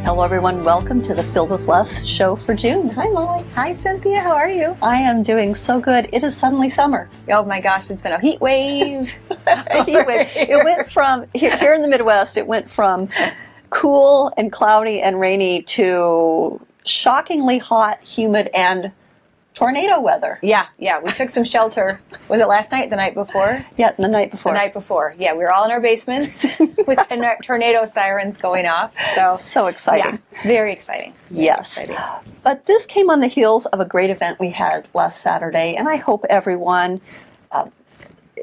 Hello, everyone. Welcome to the Filled with Lust show for June. Hi, Molly. Hi, Cynthia. How are you? I am doing so good. It is suddenly summer. Oh, my gosh. It's been a heat wave. It went from, here in the Midwest, it went from cool and cloudy and rainy to shockingly hot, humid, and tornado weather. Yeah. We took some shelter. Was it last night? The night before? Yeah, the night before. The night before. Yeah, we were all in our basements with tornado sirens going off. So exciting. Yeah, it's very exciting. Yes. Exciting. But this came on the heels of a great event we had last Saturday, and I hope everyone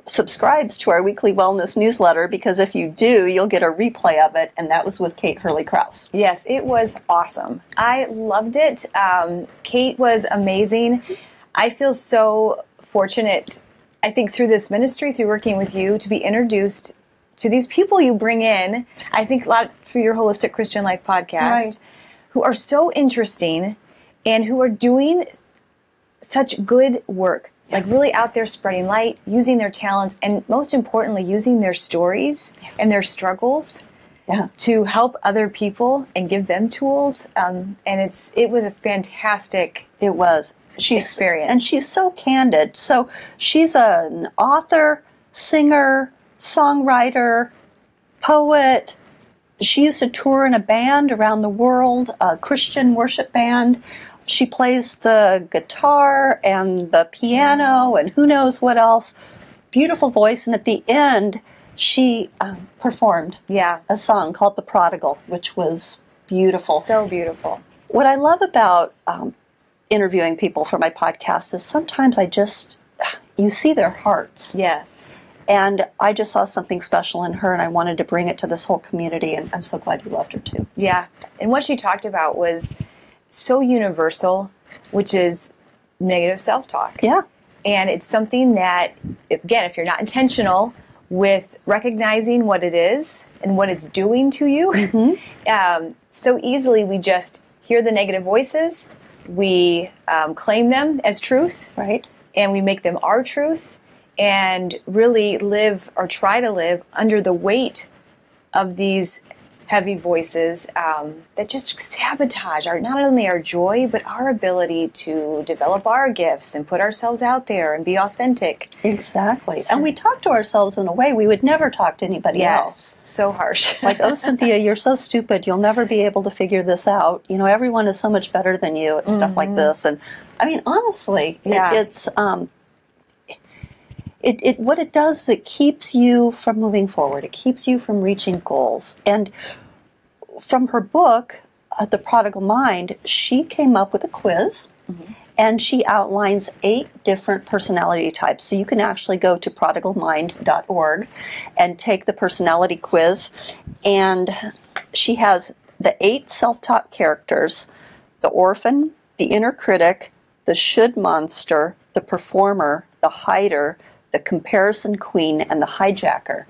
subscribes to our weekly wellness newsletter, because if you do, you'll get a replay of it, and that was with Kate Hurley-Krause. Yes, it was awesome. I loved it. Kate was amazing. I feel so fortunate, I think, through this ministry, through working with you, to be introduced to these people you bring in, I think a lot through your Holistic Christian Life podcast, right, who are so interesting and who are doing such good work. Like really out there spreading light, using their talents, and most importantly, using their stories and their struggles to help other people and give them tools. And it was a fantastic experience. And she's so candid. So she's an author, singer, songwriter, poet. She used to tour in a band around the world, a Christian worship band. She plays the guitar and the piano and who knows what else. Beautiful voice. And at the end, she performed a song called The Prodigal, which was beautiful. So beautiful. What I love about interviewing people for my podcast is sometimes you see their hearts. Yes. And I just saw something special in her, and I wanted to bring it to this whole community, and I'm so glad you loved her too. Yeah. And what she talked about was so universal, which is negative self-talk. Yeah. And it's something that, again, if you're not intentional with recognizing what it is and what it's doing to you, so easily we just hear the negative voices, we claim them as truth, right, and we make them our truth, and really live or try to live under the weight of these heavy voices that just sabotage not only our joy, but our ability to develop our gifts and put ourselves out there and be authentic. Exactly. And we talk to ourselves in a way we would never talk to anybody else. So harsh. Like, oh, Cynthia, you're so stupid. You'll never be able to figure this out. You know, everyone is so much better than you at stuff like this. And I mean, honestly, it's what it does is it keeps you from moving forward. It keeps you from reaching goals. And from her book, The Prodigal Mind, she came up with a quiz, and she outlines 8 different personality types. So you can actually go to prodigalmind.org and take the personality quiz. And she has the 8 self-taught characters: the orphan, the inner critic, the should monster, the performer, the hider, the comparison queen, and the hijacker.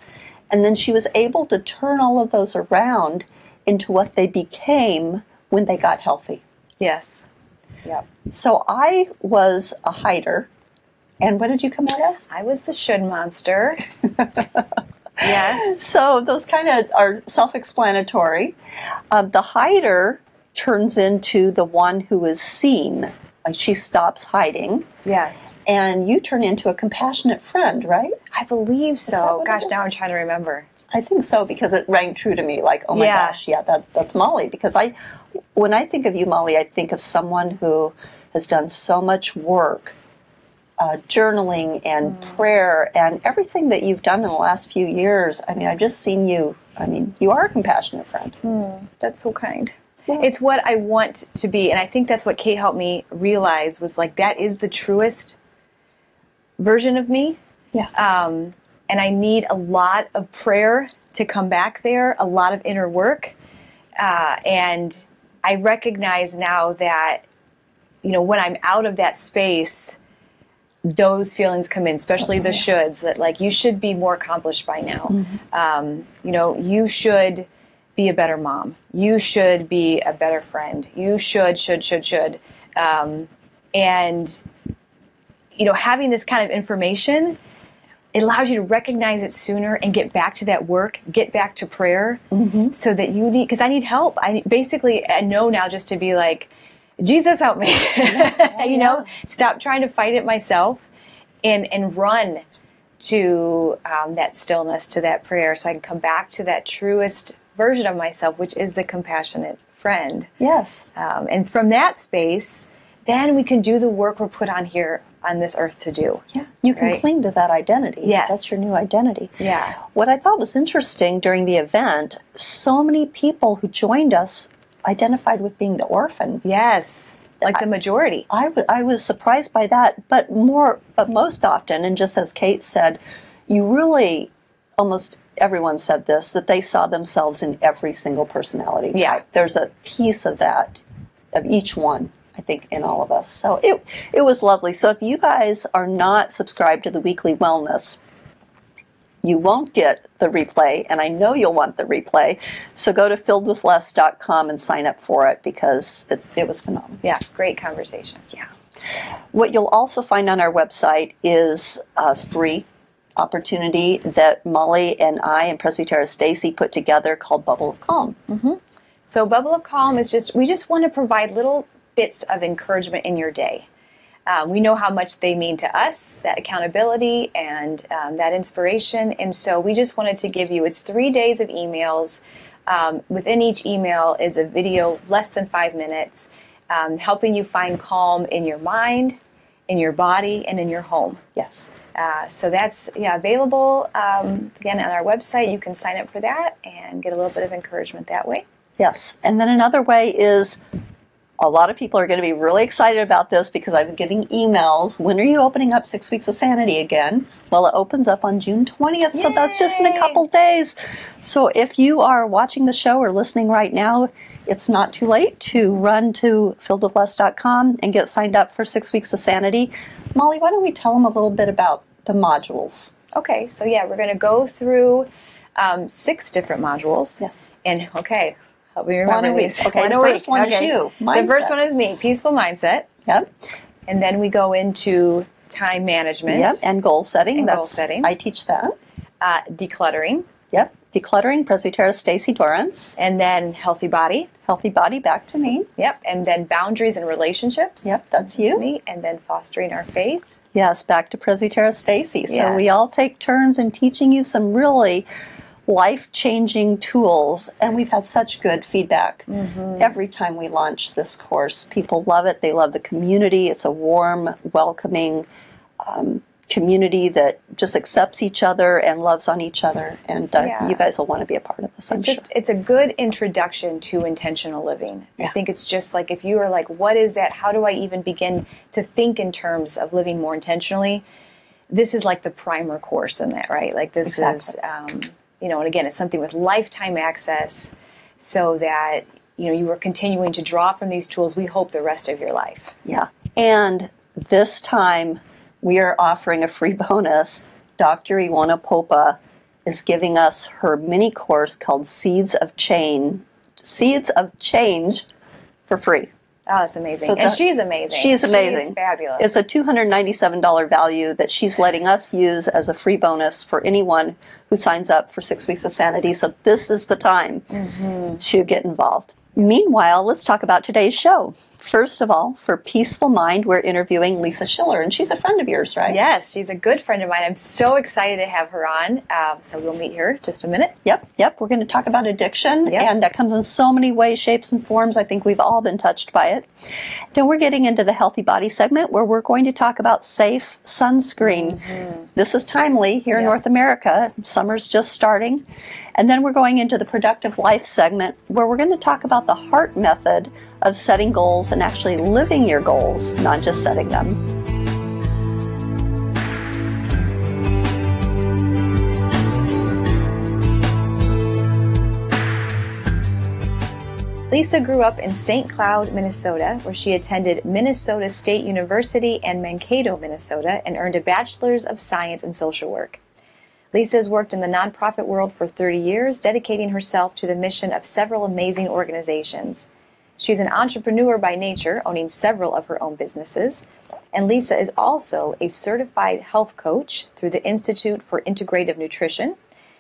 And then she was able to turn all of those around into what they became when they got healthy. Yes. Yep. So I was a hider. And what did you come out as? I was the should monster. Yes. So those kind of are self-explanatory. The hider turns into the one who is seen. Like, she stops hiding. Yes. And you turn into a compassionate friend, right? I believe so. Gosh, now now I'm trying to remember. I think so, because it rang true to me. Like, oh my gosh, that's Molly. Because when I think of you, Molly, I think of someone who has done so much work, journaling and prayer and everything that you've done in the last few years. I mean, I've just seen you. I mean, you are a compassionate friend. That's so kind. Yeah. It's what I want to be, and I think that's what Kate helped me realize, was like, that is the truest version of me. Yeah. And I need a lot of prayer to come back there, a lot of inner work. And I recognize now that, when I'm out of that space, those feelings come in, especially the shoulds, that like, you should be more accomplished by now. You should be a better mom. You should be a better friend. You should. And, having this kind of information, it allows you to recognize it sooner and get back to that work, get back to prayer, so that because I need help. I know now just to be like, Jesus, help me. Stop trying to fight it myself and run to that stillness, to that prayer, so I can come back to that truest version of myself, which is the compassionate friend. Yes. And from that space, then we can do the work we're put on here on this earth to do. Yeah. You can cling to that identity. Yes. That's your new identity. Yeah. What I thought was interesting during the event, so many people who joined us identified with being the orphan. Yes. Like the majority. I was surprised by that, but most often, and just as Kate said, you really, almost everyone said this, that they saw themselves in every single personality type. Yeah. There's a piece of that, of each one, I think, in all of us. So it was lovely. So if you guys are not subscribed to the weekly wellness, you won't get the replay, and I know you'll want the replay. So go to filledwithless.com and sign up for it, because it was phenomenal. Yeah, great conversation. Yeah. What you'll also find on our website is a free opportunity that Molly and I and Presbytera Stacy put together called Bubble of Calm. So Bubble of Calm is we just want to provide little bits of encouragement in your day. We know how much they mean to us, that accountability and that inspiration. And so we just wanted to give you, it's 3 days of emails. Within each email is a video less than 5 minutes, helping you find calm in your mind, in your body, and in your home. Yes. So that's available, again, on our website. You can sign up for that and get a little bit of encouragement that way. Yes. And then another way is, a lot of people are going to be really excited about this, because I've been getting emails. When are you opening up 6 Weeks of Sanity again? Well, it opens up on June 20th, so that's just in a couple days. So if you are watching the show or listening right now, it's not too late to run to filledwithless.com and get signed up for 6 Weeks of Sanity. Molly, why don't we tell them a little bit about the modules? Okay, so we're going to go through 6 different modules. Yes. And help me remember these. Okay, the first one is you. Mindset. The first one is me, peaceful mindset. Yep. And then we go into time management. Yep, and goal setting. Goal setting. I teach that. Decluttering. Yep, decluttering, Presbytera Stacy Dorrance. And then healthy body. Healthy body, back to me. Yep, and then boundaries and relationships. Yep, that's you. That's me. And then fostering our faith. Yes, back to Presbytera Stacy. So Yes. we all take turns in teaching you some really life-changing tools, and we've had such good feedback every time we launch this course. People love it. They love the community. It's a warm, welcoming community that just accepts each other and loves on each other, and you guys will want to be a part of this. It's a good introduction to intentional living. Yeah. I think it's just like, if you are like, what is that? How do I even begin to think in terms of living more intentionally? This is like the primer course in that, right? Like this is and again, it's something with lifetime access, so that, you are continuing to draw from these tools, we hope, the rest of your life. Yeah. And this time, we are offering a free bonus. Dr. Iwana Popa is giving us her mini course called Seeds of Change for free. Oh, that's amazing. And she's amazing. She's amazing. She's fabulous. It's a $297 value that she's letting us use as a free bonus for anyone who signs up for 6 Weeks of Sanity. So this is the time to get involved. Meanwhile, let's talk about today's show. First of all, for Peaceful Mind, we're interviewing Lisa Schiller, and she's a friend of yours, right? Yes, she's a good friend of mine. I'm so excited to have her on. So we'll meet her in just a minute. Yep. We're going to talk about addiction, and that comes in so many ways, shapes, and forms. I think we've all been touched by it. Then we're getting into the Healthy Body segment, where we're going to talk about safe sunscreen. This is timely here in North America. Summer's just starting. And then we're going into the Productive Life segment, where we're going to talk about the HEART method of setting goals and actually living your goals, not just setting them. Lisa grew up in St. Cloud, Minnesota, where she attended Minnesota State University and Mankato, Minnesota, and earned a Bachelor's of Science in Social Work. Lisa has worked in the nonprofit world for 30 years, dedicating herself to the mission of several amazing organizations. She's an entrepreneur by nature, owning several of her own businesses. And Lisa is also a certified health coach through the Institute for Integrative Nutrition.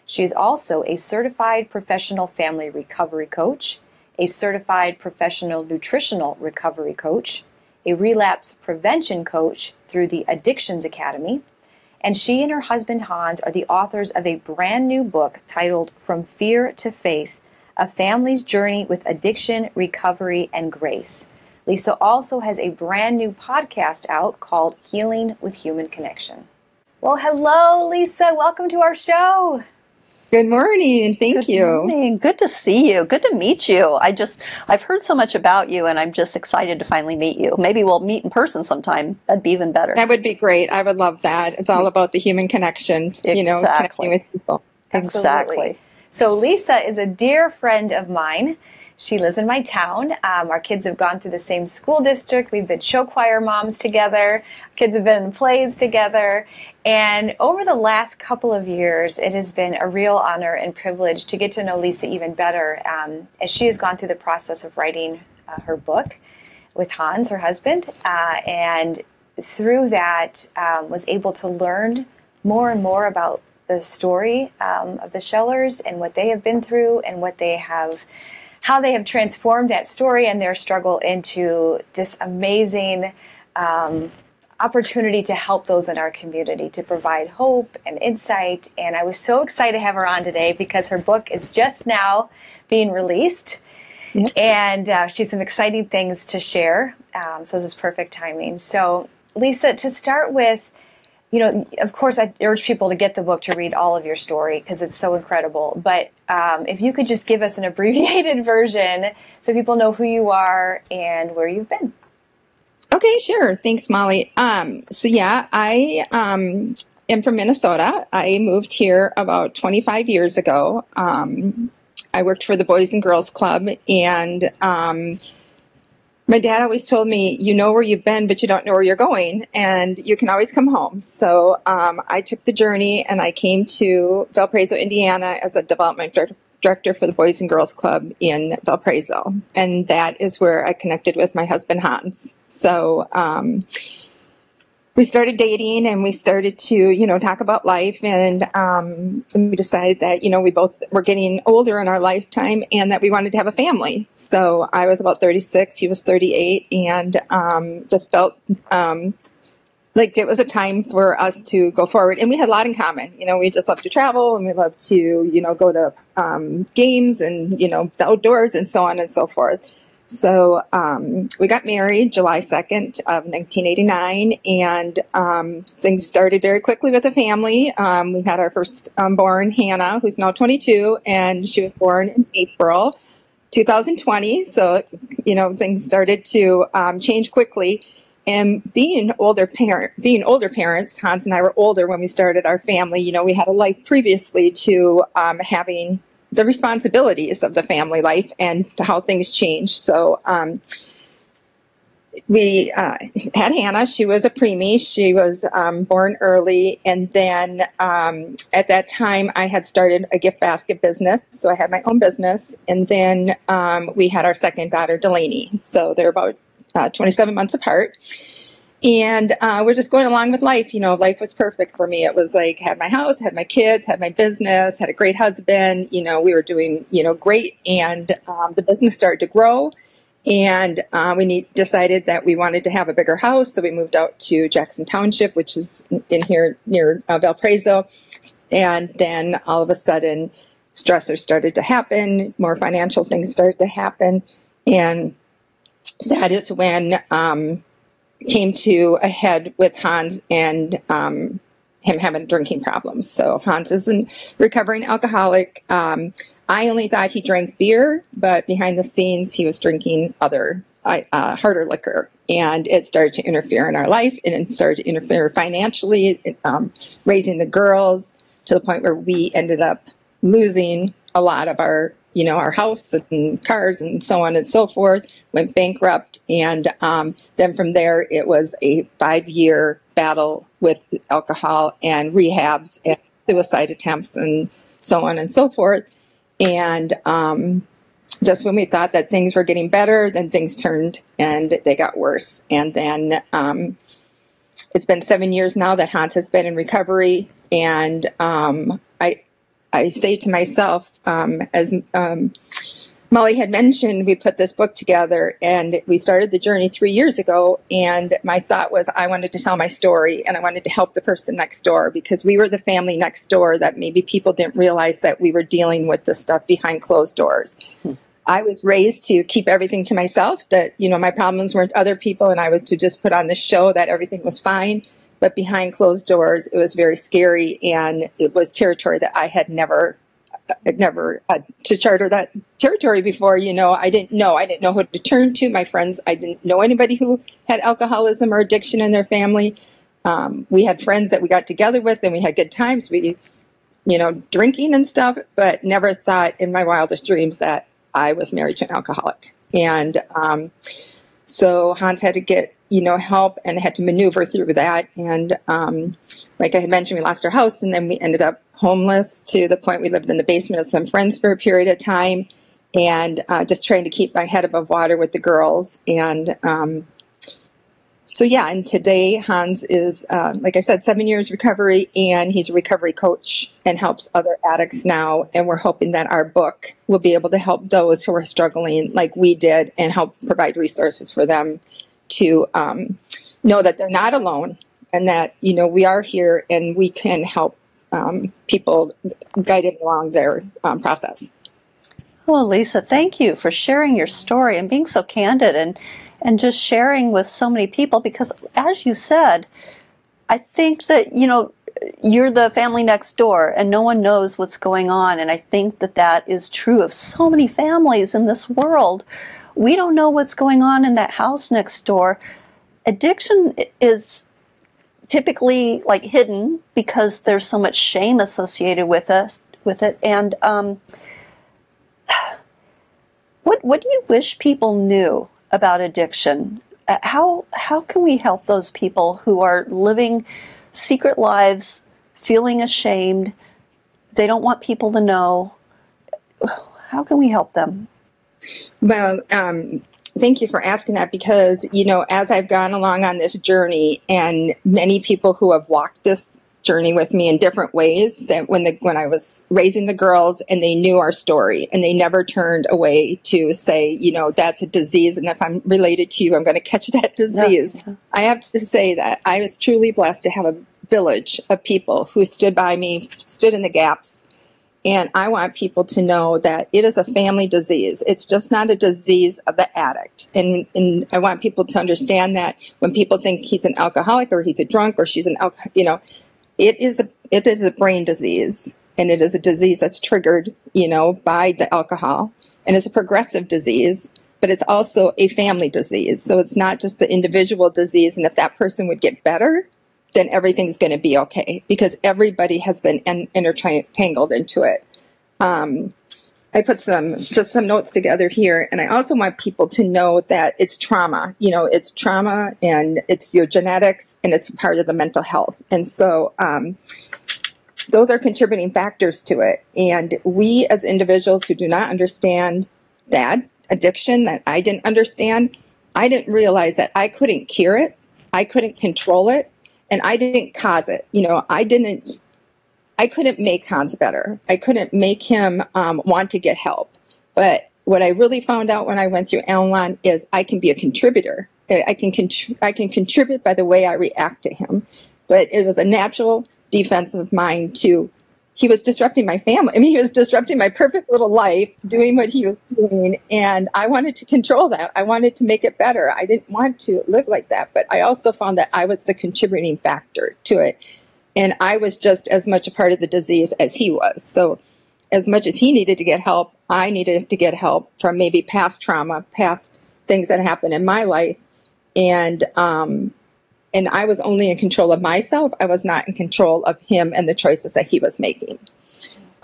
She is also a certified professional family recovery coach, a certified professional nutritional recovery coach, a relapse prevention coach through the Addictions Academy, and she and her husband Hans are the authors of a brand new book titled From Fear to Faith, A Family's Journey with Addiction, Recovery, and Grace. Lisa also has a brand new podcast out called Healing with Human Connection. Well, hello, Lisa. Welcome to our show. Good morning. Thank you. Good morning. Good to see you. Good to meet you. I've heard so much about you, and I'm just excited to finally meet you. Maybe we'll meet in person sometime. That'd be even better. That would be great. I would love that. It's all about the human connection, connecting with people. Exactly. So Lisa is a dear friend of mine. She lives in my town. Our kids have gone through the same school district. We've been show choir moms together. Kids have been in plays together. And over the last couple of years, it has been a real honor and privilege to get to know Lisa even better as she has gone through the process of writing her book with Hans, her husband. And through that, was able to learn more and more about the story of the Schellers and what they have been through and how they have transformed that story and their struggle into this amazing opportunity to help those in our community, to provide hope and insight. And I was so excited to have her on today because her book is just now being released. Yep. And she has some exciting things to share. So this is perfect timing. So Lisa, to start with, of course, I urge people to get the book to read all of your story because it's so incredible. But if you could just give us an abbreviated version so people know who you are and where you've been. Okay, sure. Thanks, Molly. I am from Minnesota. I moved here about 25 years ago. I worked for the Boys and Girls Club, and my dad always told me, you know where you've been, but you don't know where you're going, and you can always come home. So I took the journey, and I came to Valparaiso, Indiana as a development director for the Boys and Girls Club in Valparaiso. And that is where I connected with my husband, Hans. So we started dating, and we started to, talk about life, and we decided that, we both were getting older in our lifetime and that we wanted to have a family. So I was about 36, he was 38, and just felt like it was a time for us to go forward. And we had a lot in common. We just love to travel, and we love to, go to games and, the outdoors and so on and so forth. So we got married July 2nd of 1989, and things started very quickly with the family. We had our first born, Hannah, who's now 22, and she was born in April 2020. So, things started to change quickly. And being older parents, Hans and I were older when we started our family. We had a life previously to having the responsibilities of the family life and how things changed. So we had Hannah. She was a preemie. She was born early. And then at that time, I had started a gift basket business. So I had my own business. And then we had our second daughter, Delaney. So they're about 27 months apart. And we're just going along with life. Life was perfect for me. It was like, had my house, had my kids, had my business, had a great husband. We were doing, great. And the business started to grow. And we decided that we wanted to have a bigger house. So we moved out to Jackson Township, which is in here near Valparaiso. And then all of a sudden, stressors started to happen. More financial things started to happen. And that is when came to a head with Hans and him having drinking problems. So Hans is a recovering alcoholic. I only thought he drank beer, but behind the scenes he was drinking other harder liquor. And it started to interfere in our life, and it started to interfere financially, raising the girls to the point where we ended up losing a lot of our our house and cars and so on and so forth, went bankrupt. And then from there, it was a 5-year battle with alcohol and rehabs and suicide attempts and so on and so forth. And just when we thought that things were getting better, then things turned and they got worse. And then it's been 7 years now that Hans has been in recovery. And I say to myself, as Molly had mentioned, we put this book together and we started the journey 3 years ago. And my thought was I wanted to tell my story and I wanted to help the person next door, because we were the family next door that maybe people didn't realize that we were dealing with the stuff behind closed doors. I was raised to keep everything to myself, that, my problems weren't other people, and I was to just put on this show that everything was fine. But behind closed doors, it was very scary, and it was territory that I had never to charter that territory before. I didn't know who to turn to. My friends, I didn't know anybody who had alcoholism or addiction in their family. We had friends that we got together with, and we had good times. We, drinking and stuff, but never thought in my wildest dreams that I was married to an alcoholic. And so Hans had to get help and had to maneuver through that. And like I had mentioned, we lost our house, and then we ended up homeless to the point we lived in the basement of some friends for a period of time, and just trying to keep my head above water with the girls. And and today Hans is, like I said, 7 years recovery, and he's a recovery coach and helps other addicts now. And we're hoping that our book will be able to help those who are struggling like we did and help provide resources for them to know that they're not alone, and that, we are here and we can help people guided along their process. Well, Lisa, thank you for sharing your story and being so candid and just sharing with so many people, because as you said, I think that, you're the family next door and no one knows what's going on. And I think that that is true of so many families in this world. We don't know what's going on in that house next door. Addiction is typically hidden because there's so much shame associated with it. And what do you wish people knew about addiction? How can we help those people who are living secret lives, feeling ashamed? They don't want people to know. How can we help them? Well, thank you for asking that, because, as I've gone along on this journey, and many people who have walked this journey with me in different ways, that when I was raising the girls and they knew our story and they never turned away to say, that's a disease, and if I'm related to you, I'm going to catch that disease. Yeah. I have to say that I was truly blessed to have a village of people who stood by me, stood in the gaps. And I want people to know that it is a family disease. It's just not a disease of the addict. And I want people to understand that when people think he's an alcoholic or he's a drunk or she's an alcoholic, it is a brain disease, and it is a disease that's triggered, by the alcohol, and it's a progressive disease, but it's also a family disease. So it's not just the individual disease. And if that person would get better, then everything's going to be okay, because everybody has been intertangled into it. I put some notes together here, and I also want people to know that it's trauma. It's trauma, and it's your genetics, and it's part of the mental health. And so those are contributing factors to it. And we as individuals who do not understand that addiction, that I didn't understand, I didn't realize that I couldn't cure it, I couldn't control it, and I didn't cause it. I couldn't make Hans better. I couldn't make him want to get help. But what I really found out when I went through Al-Anon is I can be a contributor. I can contribute by the way I react to him. But it was a natural defense of mine he was disrupting my family. He was disrupting my perfect little life, doing what he was doing. And I wanted to control that. I wanted to make it better. I didn't want to live like that. But I also found that I was the contributing factor to it. And I was just as much a part of the disease as he was. So as much as he needed to get help, I needed to get help from maybe past trauma, past things that happened in my life. And I was only in control of myself. I was not in control of him and the choices that he was making.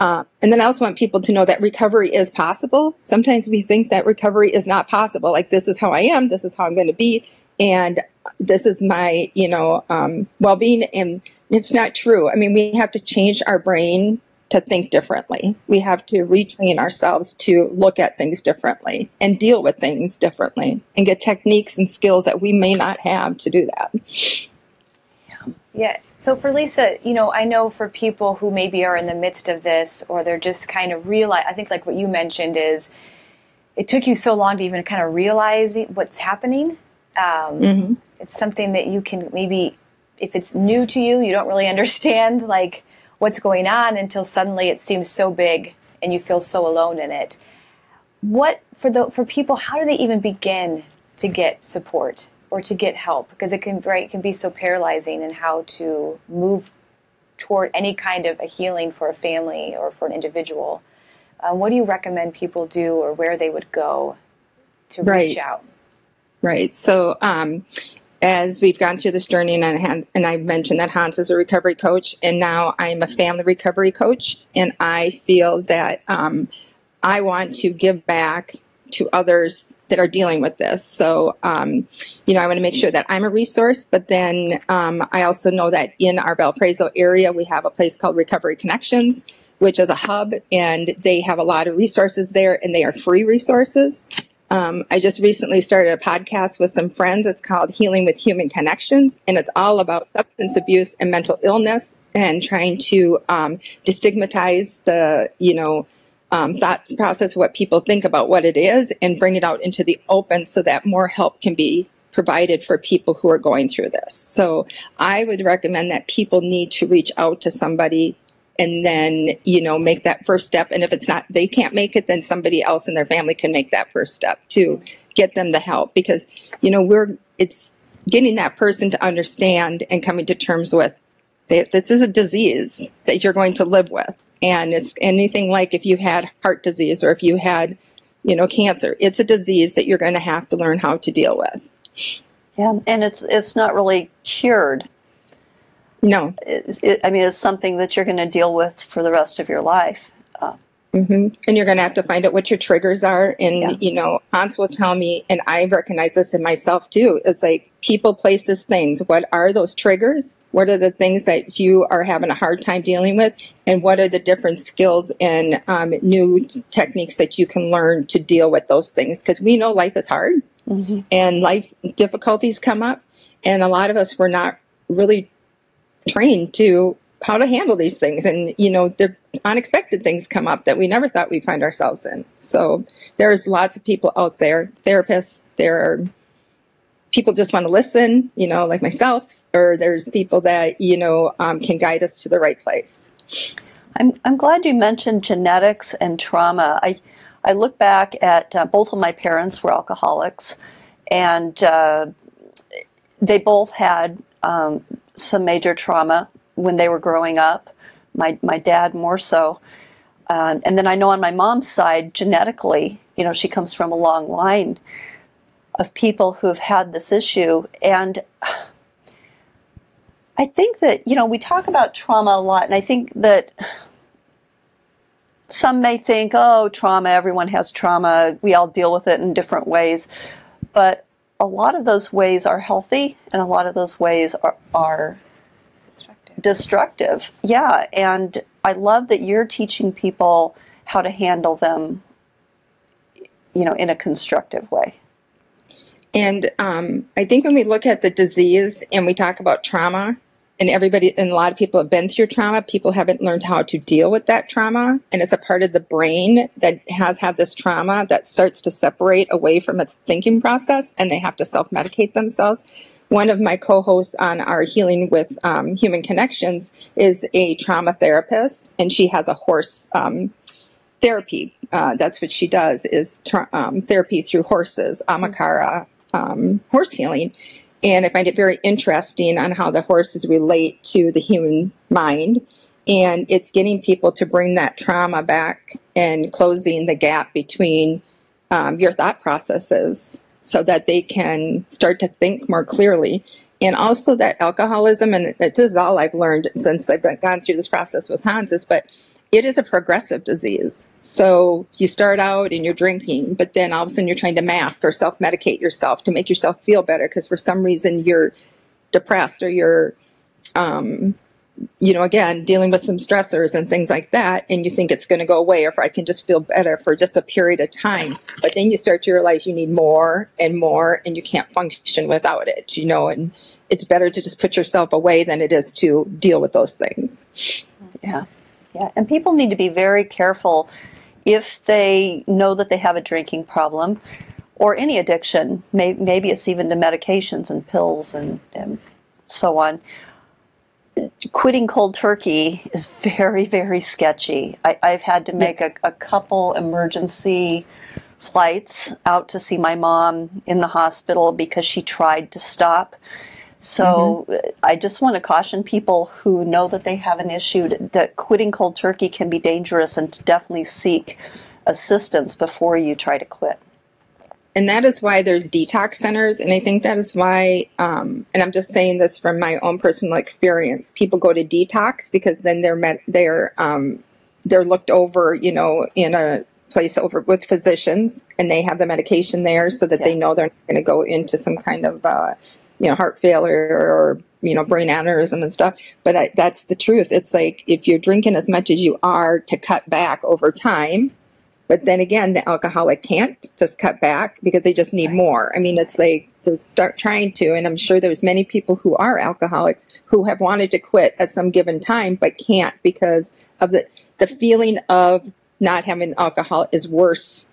And then I also want people to know that recovery is possible. Sometimes we think that recovery is not possible. Like, this is how I am, this is how I'm going to be, and this is my, well-being. And it's not true. I mean, we have to change our brain to think differently. We have to retrain ourselves to look at things differently and deal with things differently and get techniques and skills that we may not have to do that. Yeah. So for Lisa, I know for people who maybe are in the midst of this, or they're just kind of I think like what you mentioned is it took you so long to even kind of realize what's happening. It's something that you can maybe, if it's new to you, you don't really understand like what's going on until suddenly it seems so big and you feel so alone in it. What for people, how do they even begin to get support or to get help? Because it can be so paralyzing in how to move toward any kind of a healing for a family or for an individual. What do you recommend people do, or where they would go to reach out? Right. So as we've gone through this journey, and I mentioned that Hans is a recovery coach, and now I'm a family recovery coach, and I feel that I want to give back to others that are dealing with this. So, I want to make sure that I'm a resource, but then I also know that in our Valparaiso area, we have a place called Recovery Connections, which is a hub, and they have a lot of resources there, and they are free resources. I just recently started a podcast with some friends. It's called Healing with Human Connections, and it's all about substance abuse and mental illness and trying to destigmatize the, thoughts process, what people think about what it is, and bring it out into the open so that more help can be provided for people who are going through this. So I would recommend that people need to reach out to somebody and then, make that first step. And if it's not, they can't make it, then somebody else in their family can make that first step to get them the help. Because, it's getting that person to understand and coming to terms with that this is a disease that you're going to live with. And it's anything like if you had heart disease or if you had, cancer, it's a disease that you're going to have to learn how to deal with. Yeah, and it's not really cured. No. It's something that you're going to deal with for the rest of your life. And you're going to have to find out what your triggers are. And, Hans will tell me, and I recognize this in myself too, it's like people, places, things. What are those triggers? What are the things that you are having a hard time dealing with? And what are the different skills and new techniques that you can learn to deal with those things? Because we know life is hard and life difficulties come up. And a lot of us were not really trained to how to handle these things. And, the unexpected things come up that we never thought we'd find ourselves in. So there's lots of people out there, therapists, there are people just want to listen, like myself, or there's people that, can guide us to the right place. I'm glad you mentioned genetics and trauma. I look back at both of my parents were alcoholics, and they both had some major trauma when they were growing up. My dad more so. And then I know on my mom's side, genetically, she comes from a long line of people who have had this issue. And I think that, we talk about trauma a lot, and I think that some may think, oh, trauma, everyone has trauma, we all deal with it in different ways. But a lot of those ways are healthy, and a lot of those ways are destructive. Yeah, and I love that you're teaching people how to handle them, in a constructive way. And I think when we look at the disease and we talk about trauma, and a lot of people have been through trauma, people haven't learned how to deal with that trauma. And it's a part of the brain that has had this trauma that starts to separate away from its thinking process, and they have to self-medicate themselves. One of my co-hosts on our Healing with Human Connections is a trauma therapist, and she has a horse therapy. That's what she does, is therapy through horses, Amakara horse healing. And I find it very interesting on how the horses relate to the human mind. And it's getting people to bring that trauma back and closing the gap between your thought processes so that they can start to think more clearly. And also that alcoholism, and this is all I've learned since I've gone through this process with Hans, but it is a progressive disease. So you start out and you're drinking, but then all of a sudden you're trying to mask or self-medicate yourself to make yourself feel better because for some reason you're depressed or you're, again, dealing with some stressors and things like that, and you think it's going to go away, or if I can just feel better for just a period of time. But then you start to realize you need more, and you can't function without it, and it's better to just put yourself away than it is to deal with those things. Yeah. Yeah. And people need to be very careful if they know that they have a drinking problem or any addiction. Maybe it's even to medications and pills and so on. Quitting cold turkey is very, very sketchy. I've had to make a couple emergency flights out to see my mom in the hospital because she tried to stop. So I just want to caution people who know that they have an issue that quitting cold turkey can be dangerous, and to definitely seek assistance before you try to quit. And that is why there's detox centers. And I think that is why, and I'm just saying this from my own personal experience, people go to detox because then they're looked over, in a place over with physicians, and they have the medication there so that they know they're not going to go into some kind of, heart failure or, brain aneurysm and stuff. But that's the truth. It's like if you're drinking as much as you are to cut back over time, but then again, the alcoholic can't just cut back because they just need more. I mean, it's like to start trying to, and I'm sure there's many people who are alcoholics who have wanted to quit at some given time, but can't because of the feeling of not having alcohol is worse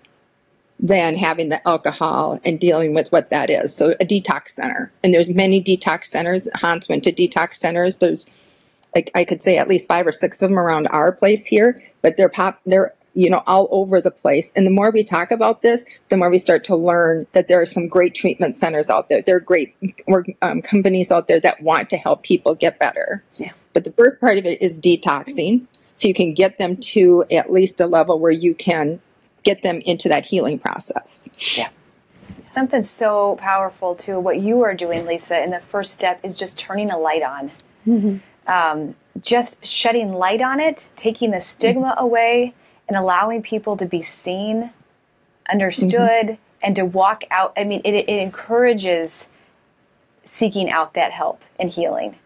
than having the alcohol and dealing with what that is. So a detox center, and there's many detox centers. Hans went to detox centers. There's, I could say at least 5 or 6 of them around our place here, but they're all over the place. And the more we talk about this, the more we start to learn that there are some great treatment centers out there. There are great companies out there that want to help people get better. Yeah. But the first part of it is detoxing, so you can get them to at least a level where you can get them into that healing process. Yeah. Something so powerful too, what you are doing, Lisa, and the first step is just turning a light on. Just shedding light on it, taking the stigma away, and allowing people to be seen, understood, and to walk out. I mean, it encourages seeking out that help and healing.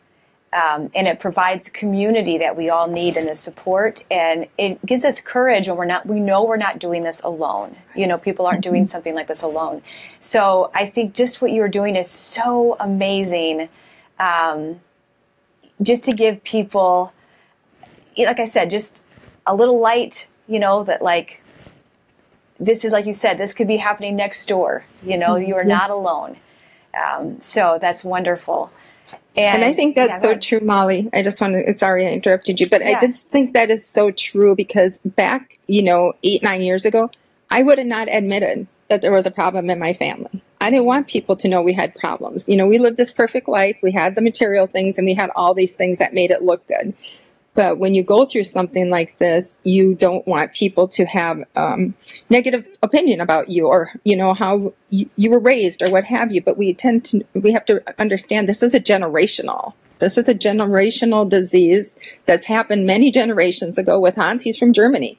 And it provides community that we all need and the support. And it gives us courage when we know we're not doing this alone. People aren't doing something like this alone. So I think just what you're doing is so amazing. Just to give people, like I said, just a little light, that like, this is, like you said, this could be happening next door. You are not alone. So that's wonderful. And I think that's so true, Molly. I just want to, sorry I interrupted you, but I just think that is so true because back, 8, 9 years ago, I would have not admitted that there was a problem in my family. I didn't want people to know we had problems. We lived this perfect life. We had the material things and we had all these things that made it look good. But when you go through something like this, you don't want people to have negative opinion about you or, how you were raised or what have you. But we have to understand this is a generational disease that's happened many generations ago with Hans. He's from Germany.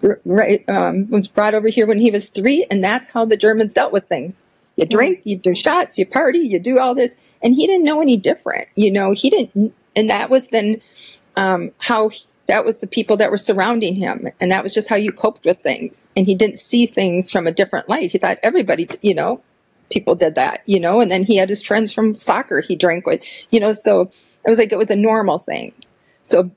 Was brought over here when he was 3, and that's how the Germans dealt with things. You drink, you do shots, you party, you do all this. And he didn't know any different. He didn't, and that was then that was the people that were surrounding him. And that was just how you coped with things. And he didn't see things from a different light. He thought everybody, people did that, and then he had his friends from soccer he drank with, so it was like, it was a normal thing. So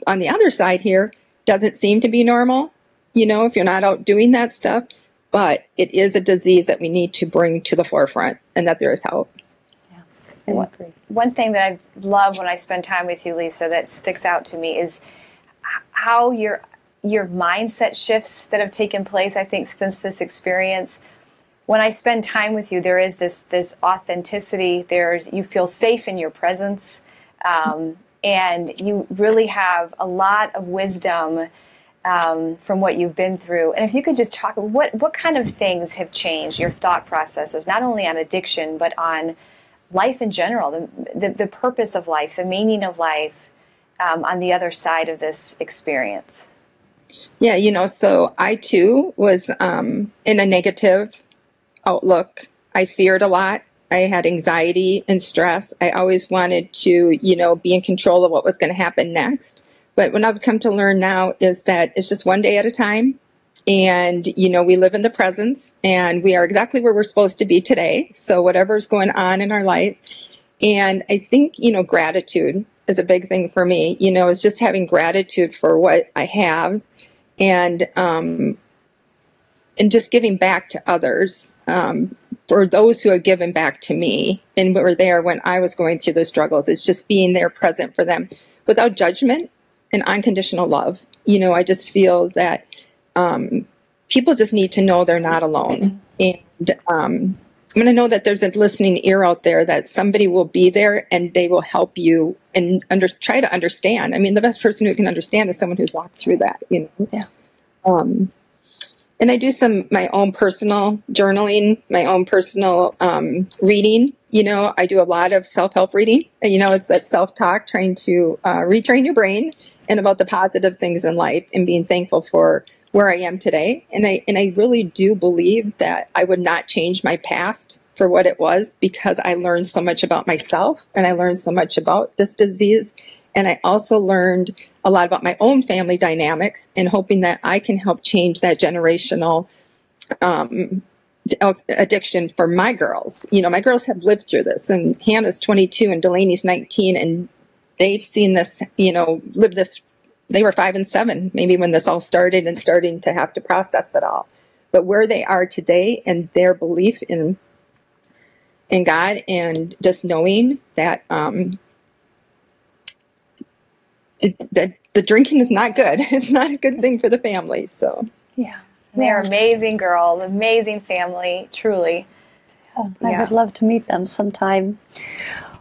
on the other side here, doesn't seem to be normal, if you're not out doing that stuff, but it is a disease that we need to bring to the forefront and that there is help. And one thing that I love when I spend time with you, Lisa, that sticks out to me is how your mindset shifts that have taken place, I think, since this experience. When I spend time with you, there is this authenticity. You feel safe in your presence, and you really have a lot of wisdom from what you've been through. And if you could just talk, what kind of things have changed your thought processes, not only on addiction, but on life in general, the purpose of life, the meaning of life on the other side of this experience? Yeah, so I too was in a negative outlook. I feared a lot. I had anxiety and stress. I always wanted to, be in control of what was going to happen next. But what I've come to learn now is that it's just one day at a time. And, we live in the presence and we are exactly where we're supposed to be today. So whatever's going on in our life. And I think, gratitude is a big thing for me, is just having gratitude for what I have and just giving back to others, for those who have given back to me and were there when I was going through the struggles. It's just being there present for them without judgment and unconditional love. I just feel that people just need to know they're not alone. And I'm going to know that there's a listening ear out there, that somebody will be there and they will help you and try to understand. I mean, the best person who can understand is someone who's walked through that, Yeah. And I do my own personal journaling, my own personal reading. I do a lot of self-help reading. It's that self-talk, trying to retrain your brain and about the positive things in life and being thankful for where I am today. And I really do believe that I would not change my past for what it was, because I learned so much about myself and I learned so much about this disease. And I also learned a lot about my own family dynamics, and hoping that I can help change that generational addiction for my girls. My girls have lived through this, and Hannah's 22 and Delaney's 19, and they've seen this, live this. They were 5 and 7, maybe when this all started, and starting to have to process it all. But where they are today and their belief in God, and just knowing that that the drinking is not good. It's not a good thing for the family. So yeah, they're amazing girls, amazing family, truly. I would love to meet them sometime.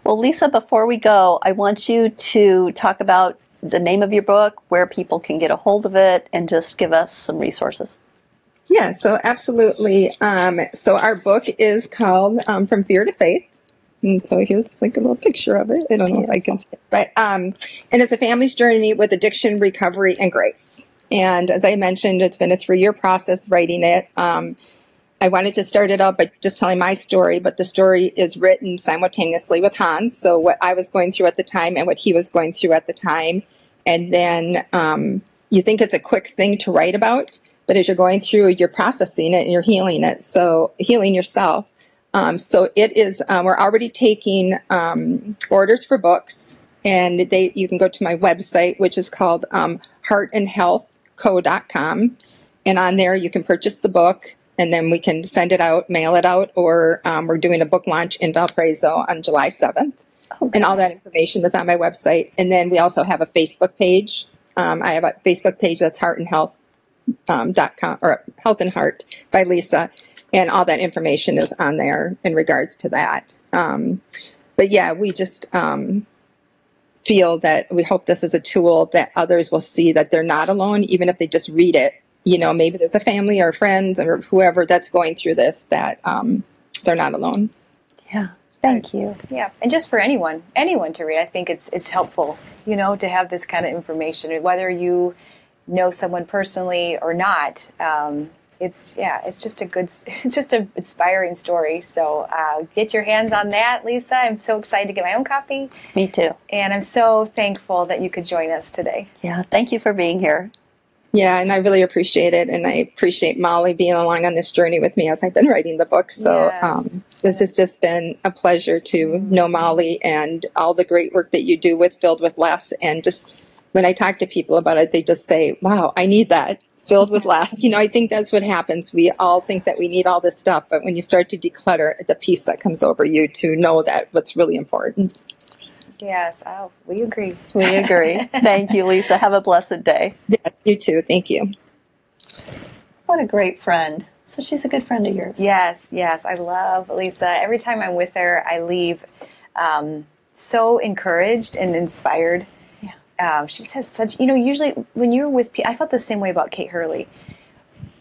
Well, Lisa, before we go, I want you to talk about the name of your book, where people can get a hold of it, and just give us some resources. Yeah, so absolutely. So our book is called From Fear to Faith. And so here's like a little picture of it. I don't know if I can see it. But, and it's a family's journey with addiction, recovery, and grace. And as I mentioned, it's been a 3-year process writing it. I wanted to start it out by just telling my story, but the story is written simultaneously with Hans. So what I was going through at the time and what he was going through at the time. And then you think it's a quick thing to write about, but as you're going through, you're processing it and you're healing it. So healing yourself. So it is, we're already taking orders for books, and you can go to my website, which is called heartandhealthco.com. And on there you can purchase the book, and then we can send it out, mail it out, or we're doing a book launch in Valparaiso on July 7th. Okay. And all that information is on my website. And then we also have a Facebook page. I have a Facebook page that's heartandhealth.com, or Health and Heart by Lisa. And all that information is on there in regards to that. But yeah, we just feel that we hope this is a tool that others will see that they're not alone, even if they just read it. Maybe there's a family or friends or whoever that's going through this, that they're not alone. Yeah. Thank you. Yeah. And just for anyone to read, I think it's helpful, to have this kind of information, whether you know someone personally or not. It's just an inspiring story. So get your hands on that, Lisa. I'm so excited to get my own copy. Me too. And I'm so thankful that you could join us today. Yeah, thank you for being here. Yeah, and I really appreciate it. And I appreciate Molly being along on this journey with me as I've been writing the book. So this has just been a pleasure to know Molly and all the great work that you do with Filled with Less. And just when I talk to people about it, they just say, wow, I need that. Filled with less. I think that's what happens. We all think that we need all this stuff, but when you start to declutter, the peace that comes over you to know that what's really important. Yes. Oh, we agree. We agree. Thank you, Lisa. Have a blessed day. Yeah, you too. Thank you. What a great friend. So she's a good friend of yours. Yes. I love Lisa. Every time I'm with her, I leave so encouraged and inspired. She just has such, usually when you're with people, I felt the same way about Kate Hurley.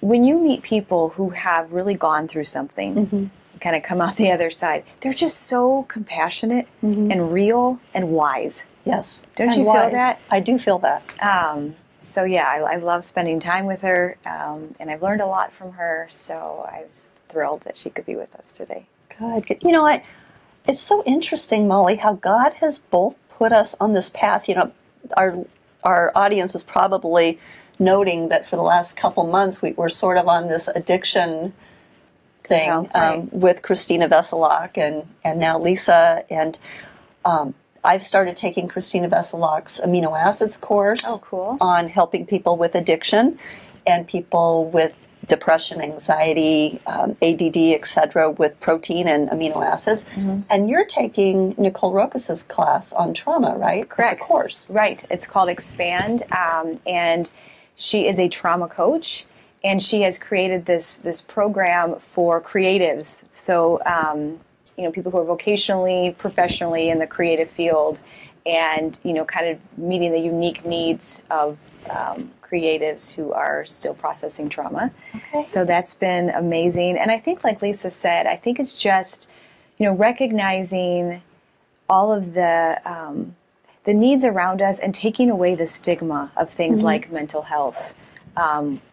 When you meet people who have really gone through something, kind of come out the other side, they're just so compassionate and real and wise. Yes. Don't you feel that? I do feel that. So yeah, I love spending time with her, and I've learned a lot from her. So I was thrilled that she could be with us today. Good, good. You know what? It's so interesting, Molly, how God has both put us on this path. You know, our audience is probably noting that for the last couple months we're sort of on this addiction thing with Christina Veselak and now Lisa. And I've started taking Christina Veselak's amino acids course on helping people with addiction and people with depression, anxiety, ADD, etc., with protein and amino acids. Mm-hmm. And you're taking Nicole Rokas's class on trauma, right? Correct. It's a course. Right. It's called Expand, and she is a trauma coach, and she has created this program for creatives. So, people who are vocationally, professionally in the creative field, and, kind of meeting the unique needs of creatives who are still processing trauma. Okay. So that's been amazing. And I think, like Lisa said, I think it's just, recognizing all of the needs around us and taking away the stigma of things like mental health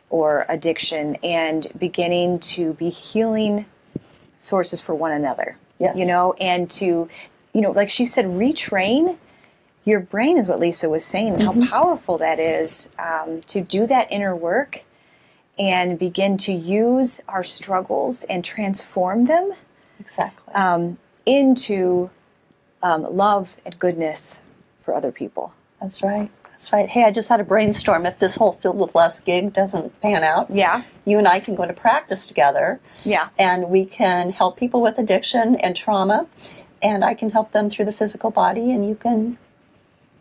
or addiction, and beginning to be healing sources for one another. Yes. And to, like she said, retrain your brain is what Lisa was saying, and how powerful that is to do that inner work and begin to use our struggles and transform them into love and goodness for other people. That's right. That's right. Hey, I just had a brainstorm. If this whole Filled with Less gig doesn't pan out, you and I can go to practice together. Yeah. And we can help people with addiction and trauma, and I can help them through the physical body, and you can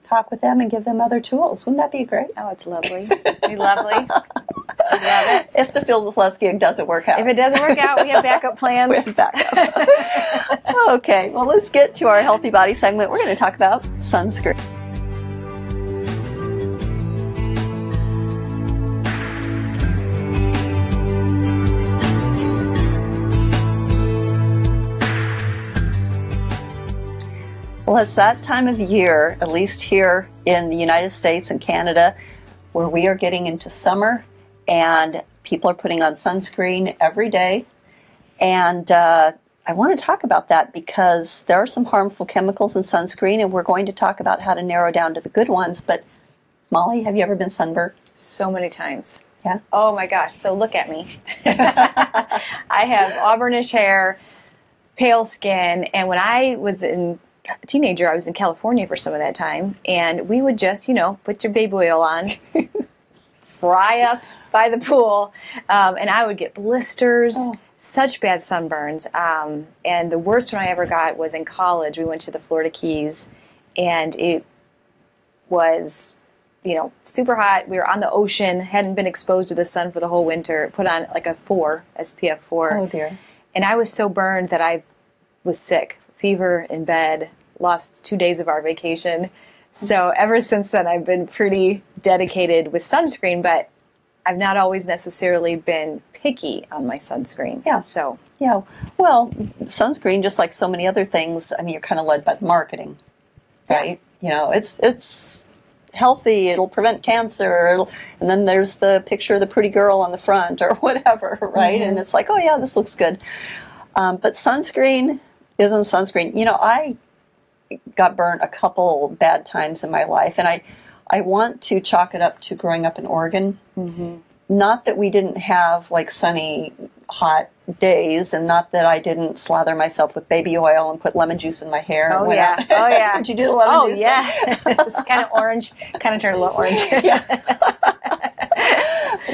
talk with them and give them other tools. Wouldn't that be great? Oh, it's lovely. Be lovely. I love it. If the Filled with Less gig doesn't work out. If it doesn't work out, we have backup plans. We have backup. Okay, well, let's get to our Healthy Body segment. We're going to talk about sunscreen. Well, it's that time of year, at least here in the United States and Canada, where we are getting into summer and people are putting on sunscreen every day. And I want to talk about that because there are some harmful chemicals in sunscreen, and we're going to talk about how to narrow down to the good ones. But Molly, have you ever been sunburned? So many times. Yeah? Oh my gosh, so look at me. I have auburnish hair, pale skin, and when I was a teenager, I was in California for some of that time, and we would just, put your baby oil on, fry up by the pool, and I would get blisters, such bad sunburns, and the worst one I ever got was in college. We went to the Florida Keys, and it was, super hot. We were on the ocean, hadn't been exposed to the sun for the whole winter, put on like a SPF 4. Oh, dear. And I was so burned that I was sick. Fever in bed, lost 2 days of our vacation. So ever since then, I've been pretty dedicated with sunscreen, but I've not always necessarily been picky on my sunscreen. Yeah. So. Yeah. Well, sunscreen, just like so many other things, I mean, you're kind of led by the marketing, right? Yeah. It's healthy, it'll prevent cancer, and then there's the picture of the pretty girl on the front or whatever, right? And it's like, oh yeah, this looks good. But sunscreen isn't sunscreen. I got burnt a couple bad times in my life, and I want to chalk it up to growing up in Oregon. Not that we didn't have like sunny, hot days, and not that I didn't slather myself with baby oil and put lemon juice in my hair. Oh yeah. Did you do the lemon juice? Oh yeah. It's kind of orange, kind of turned a little orange.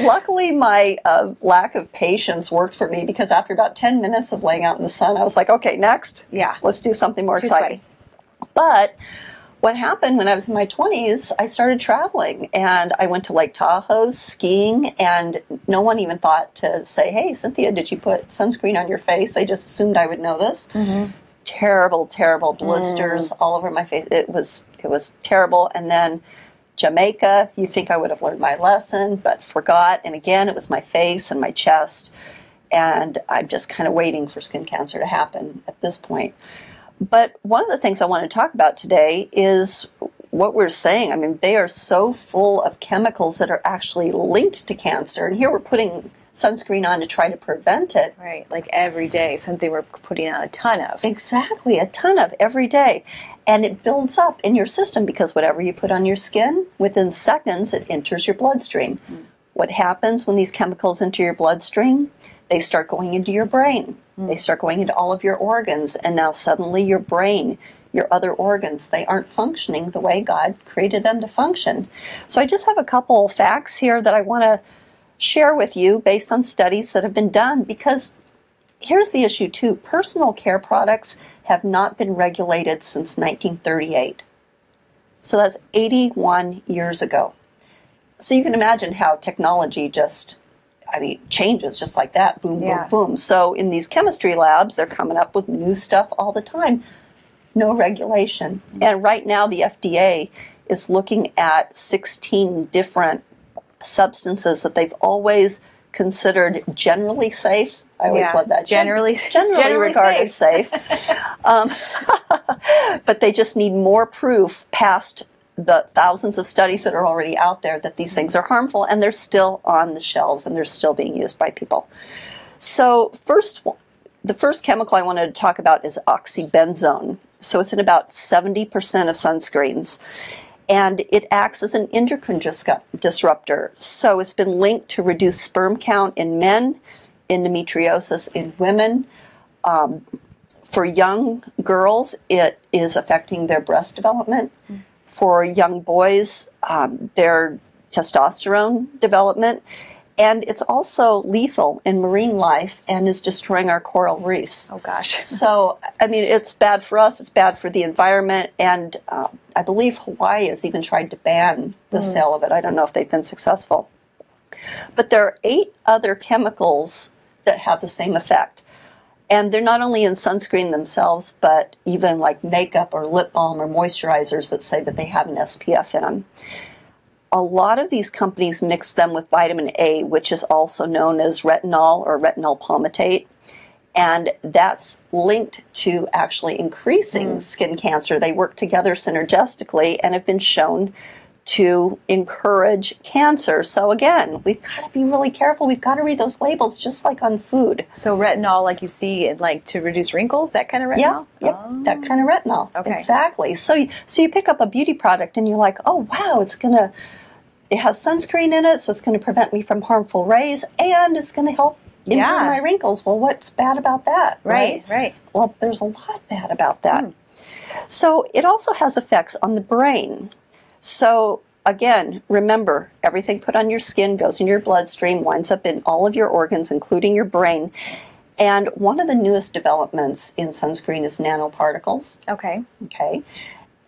Luckily, my lack of patience worked for me, because after about 10 minutes of laying out in the sun, I was like, okay, next. Yeah. Let's do something more exciting. But what happened when I was in my 20s, I started traveling, and I went to Lake Tahoe skiing, and no one even thought to say, hey, Cynthia, did you put sunscreen on your face? They just assumed I would know this. Terrible, terrible blisters all over my face. It was terrible. And then Jamaica, you think I would have learned my lesson, but forgot. And again, it was my face and my chest. And I'm just kind of waiting for skin cancer to happen at this point. But one of the things I want to talk about today is what we're saying, I mean, they are so full of chemicals that are actually linked to cancer. And here we're putting sunscreen on to try to prevent it. Right, like every day, something we're putting on a ton of. Exactly, a ton of every day. And it builds up in your system because whatever you put on your skin, within seconds, it enters your bloodstream. What happens when these chemicals enter your bloodstream? They start going into your brain. They start going into all of your organs. And now suddenly your brain, your other organs, they aren't functioning the way God created them to function. So I just have a couple facts here that I want to share with you based on studies that have been done, because here's the issue too. Personal care products have not been regulated since 1938. So that's 81 years ago. So you can imagine how technology just, changes just like that. Boom, boom, boom. So in these chemistry labs, they're coming up with new stuff all the time. No regulation. And right now the FDA is looking at 16 different substances that they've always considered generally safe. I always love that. Generally regarded safe. But they just need more proof past the thousands of studies that are already out there that these things are harmful, and they're still on the shelves and they're still being used by people. So the first chemical I wanted to talk about is oxybenzone. So it's in about 70% of sunscreens. And it acts as an endocrine disruptor. So it's been linked to reduce sperm count in men, endometriosis in women. For young girls, it is affecting their breast development. For young boys, their testosterone development. And it's also lethal in marine life and is destroying our coral reefs. Oh, gosh. So, it's bad for us. It's bad for the environment. And I believe Hawaii has even tried to ban the sale of it. I don't know if they've been successful. But there are 8 other chemicals that have the same effect. And they're not only in sunscreen themselves, but even like makeup or lip balm or moisturizers that say that they have an SPF in them. A lot of these companies mix them with vitamin A, which is also known as retinol or retinol palmitate. And that's linked to actually increasing skin cancer. They work together synergistically and have been shown to encourage cancer. So again, we've got to be really careful. We've got to read those labels just like on food. So retinol, like you see, like to reduce wrinkles, that kind of retinol? Yep, that kind of retinol. Okay. Exactly. So you pick up a beauty product and you're like, oh wow, it has sunscreen in it, so it's going to prevent me from harmful rays, and it's going to help improve my wrinkles. Well, what's bad about that? Right. Well, there's a lot bad about that. So it also has effects on the brain. So again, remember, everything put on your skin goes in your bloodstream, winds up in all of your organs, including your brain. And one of the newest developments in sunscreen is nanoparticles. Okay.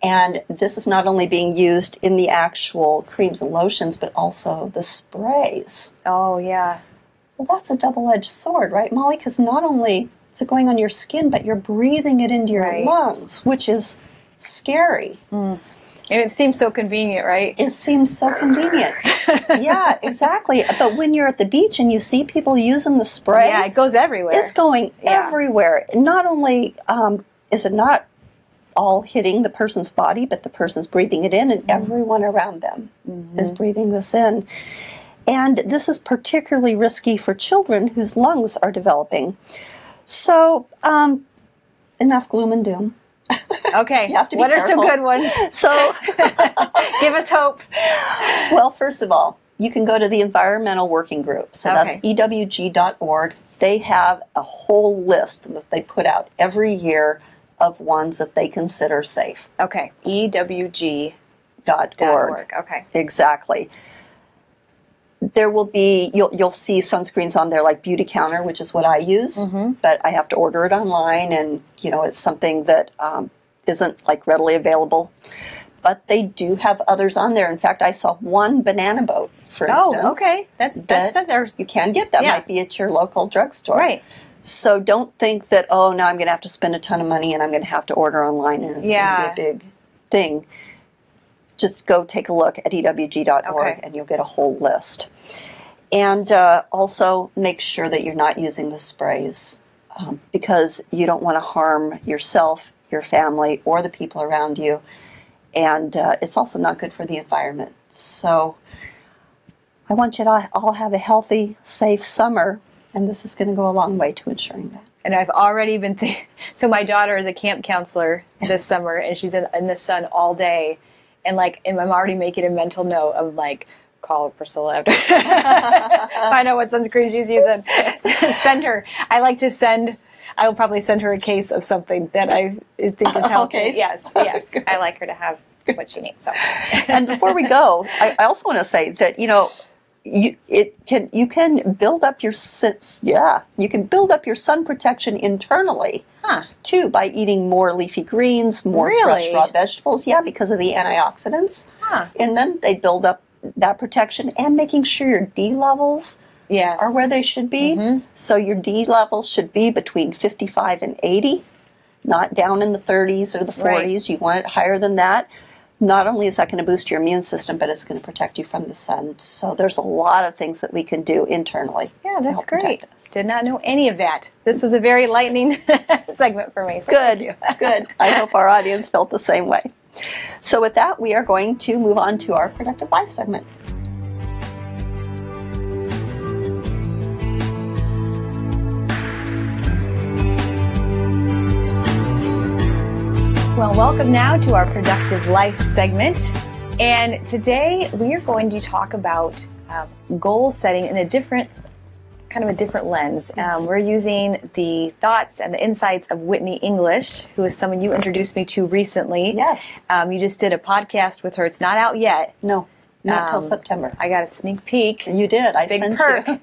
And this is not only being used in the actual creams and lotions, but also the sprays. Oh, yeah. Well, that's a double-edged sword, right, Molly? Because not only is it going on your skin, but you're breathing it into your lungs, which is scary. And it seems so convenient, right? It seems so convenient. Yeah, exactly. But when you're at the beach and you see people using the spray... Yeah, it goes everywhere. It's going everywhere. Not only is it not all hitting the person's body, but the person's breathing it in, and everyone around them is breathing this in. And this is particularly risky for children whose lungs are developing. So, enough gloom and doom. Okay. You have to be what careful. are some good ones? So, give us hope. Well, first of all, you can go to the Environmental Working Group. So that's ewg.org. They have a whole list that they put out every year of ones that they consider safe. Okay. ewg.org. Okay. Exactly. There will be, you'll see sunscreens on there like Beauty Counter, which is what I use, but I have to order it online, and it's something that isn't like readily available. But they do have others on there. In fact, I saw one banana boat, for instance. Oh, okay. That's you can get that. Might be at your local drugstore. Right. So don't think that, now I'm going to have to spend a ton of money and I'm going to have to order online and it's going to be a big thing. Just go take a look at ewg.org and you'll get a whole list. And also make sure that you're not using the sprays because you don't want to harm yourself, your family, or the people around you. and it's also not good for the environment. So I want you to all have a healthy, safe summer, and this is going to go a long way to ensuring that. And I've already been so my daughter is a camp counselor this summer, and she's in the sun all day, and I'm already making a mental note of call Priscilla after find out what sunscreen she's using. Send her. I will probably send her a case of something that I think is healthy. Okay. Yes. I like her to have what she needs. So. And before we go, I also want to say that you can build up your sun protection internally too by eating more leafy greens, more fresh raw vegetables. Yeah, because of the antioxidants. And then they build up that protection, and making sure your D levels are where they should be. Mm-hmm. So your D levels should be between 55 and 80, not down in the 30s or the 40s. Right. You want it higher than that. Not only is that going to boost your immune system, but it's going to protect you from the sun. So there's a lot of things that we can do internally. Yeah, that's great. Did not know any of that. This was a very lightning segment for me. So Good. I hope our audience felt the same way. So with that, we are going to move on to our Productive Life segment. Well, welcome now to our Productive Life segment. And today we are going to talk about goal setting in a different lens. Yes. We're using the thoughts and the insights of Whitney English, who is someone you introduced me to recently. Yes. You just did a podcast with her. It's not out yet. No, not till September. I got a sneak peek. You did. I sent you.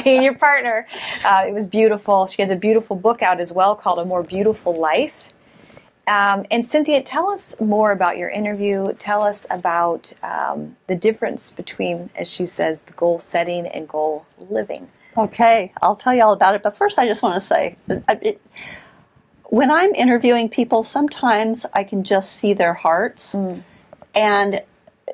Being your partner. It was beautiful. She has a beautiful book out as well called A More Beautiful Life. And Cynthia, tell us more about your interview. Tell us about the difference between, as she says, the goal setting and goal living. Okay, I'll tell you all about it. But first, I just want to say, when I'm interviewing people, sometimes I can just see their hearts. And